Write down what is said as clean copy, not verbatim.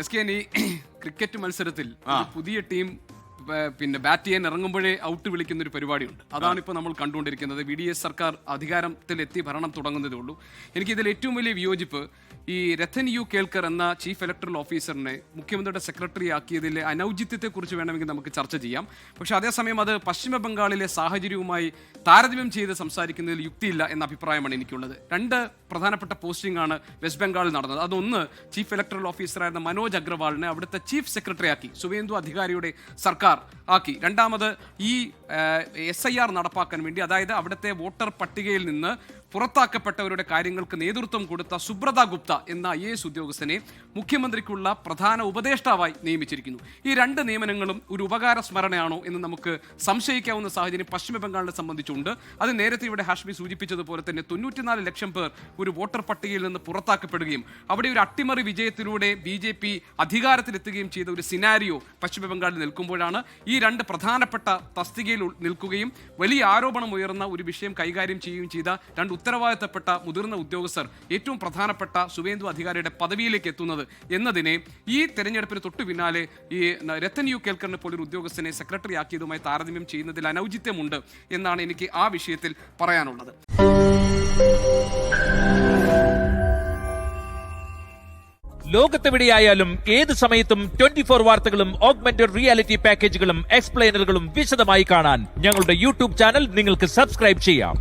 SK cricket മത്സരത്തിൽ പുതിയ team പിന്നെ ബാറ്റ് ചെയ്യാൻ ഇറങ്ങുമ്പോഴേ ഔട്ട് വിളിക്കുന്ന ഒരു പരിപാടിയുണ്ട്. അതാണ് ഇപ്പോൾ നമ്മൾ കണ്ടുകൊണ്ടിരിക്കുന്നത്. VDS സർക്കാർ അധികാരത്തിലെത്തി ഭരണം തുടങ്ങുന്നതേ ഉള്ളൂ. എനിക്കിതിൽ ഏറ്റവും വലിയ വിയോജിപ്പ് ഈ രത്തൻ യു കേൽക്കർ എന്ന ചീഫ് ഇലക്ടറൽ ഓഫീസറിനെ മുഖ്യമന്ത്രിയുടെ സെക്രട്ടറി ആക്കിയതിലെ അനൗചിത്യത്തെക്കുറിച്ച് വേണമെങ്കിൽ നമുക്ക് ചർച്ച ചെയ്യാം. പക്ഷെ അതേസമയം അത് പശ്ചിമ ബംഗാളിലെ സാഹചര്യവുമായി താരതമ്യം ചെയ്ത് സംസാരിക്കുന്നതിൽ യുക്തിയില്ല എന്ന അഭിപ്രായമാണ് എനിക്കുള്ളത്. രണ്ട് പ്രധാനപ്പെട്ട പോസ്റ്റിംഗ് ആണ് വെസ്റ്റ് ബംഗാളിൽ നടന്നത്. അതൊന്ന് ചീഫ് ഇലക്ടറൽ ഓഫീസറായിരുന്ന മനോജ് അഗ്രവാളിനെ അവിടുത്തെ ചീഫ് സെക്രട്ടറി ആക്കി സുവേന്ദു അധികാരിയുടെ സർക്കാർ ആക്കി. രണ്ടാമത് ഈ SIR നടപ്പാക്കാൻ വേണ്ടി, അതായത് അവിടുത്തെ വോട്ടർ പട്ടികയിൽ നിന്ന് പുറത്താക്കപ്പെട്ടവരുടെ കാര്യങ്ങൾക്ക് നേതൃത്വം കൊടുത്ത സുബ്രത ഗുപ്ത എന്ന IAS ഉദ്യോഗസ്ഥനെ മുഖ്യമന്ത്രിക്കുള്ള പ്രധാന ഉപദേഷ്ടാവായി നിയമിച്ചിരിക്കുന്നു. ഈ രണ്ട് നിയമനങ്ങളും ഒരു ഉപകാര സ്മരണയാണോ എന്ന് നമുക്ക് സംശയിക്കാവുന്ന സാഹചര്യം പശ്ചിമ ബംഗാളിനെ സംബന്ധിച്ചുണ്ട്. അത് നേരത്തെ ഇവിടെ ഹാഷ്മി സൂചിപ്പിച്ചതുപോലെ തന്നെ 94 ലക്ഷം പേർ ഒരു വോട്ടർ പട്ടികയിൽ നിന്ന് പുറത്താക്കപ്പെടുകയും അവിടെ ഒരു അട്ടിമറി വിജയത്തിലൂടെ BJP അധികാരത്തിലെത്തുകയും ചെയ്ത ഒരു സിനാരിയോ പശ്ചിമ ബംഗാളിൽ നിൽക്കുമ്പോഴാണ് ഈ രണ്ട് പ്രധാനപ്പെട്ട തസ്തികയിൽ നിൽക്കുകയും വലിയ ആരോപണം ഉയർന്ന ഒരു വിഷയം കൈകാര്യം ചെയ്യുകയും ചെയ്ത രണ്ട് ഉത്തരവാദിത്തപ്പെട്ട മുതിർന്ന ഉദ്യോഗസ്ഥർ ഏറ്റവും പ്രധാനപ്പെട്ട സുവേന്ദു അധികാരിയുടെ പദവിയിലേക്ക് എത്തുന്നത് എന്നതിനെ ഈ തെരഞ്ഞെടുപ്പിന് തൊട്ടു പിന്നാലെ ഈ രത്തൻ യു കേൽക്കറിനെ പോലൊരു ഉദ്യോഗസ്ഥനെ സെക്രട്ടറി ആക്കിയതുമായി താരതമ്യം ചെയ്യുന്നതിൽ അനൗചിത്യമുണ്ട് എന്നാണ് എനിക്ക് ആ വിഷയത്തിൽ പറയാനുള്ളത്. ലോകത്തെവിടെയായാലും ഏത് സമയത്തും 24 വാർത്തകളും ഓഗ്മെന്റഡ് റിയാലിറ്റി പാക്കേജുകളും എക്സ്പ്ലെയിനറുകളും വിശദമായി കാണാൻ ഞങ്ങളുടെ YouTube ചാനൽ നിങ്ങൾക്ക് സബ്സ്ക്രൈബ് ചെയ്യാം.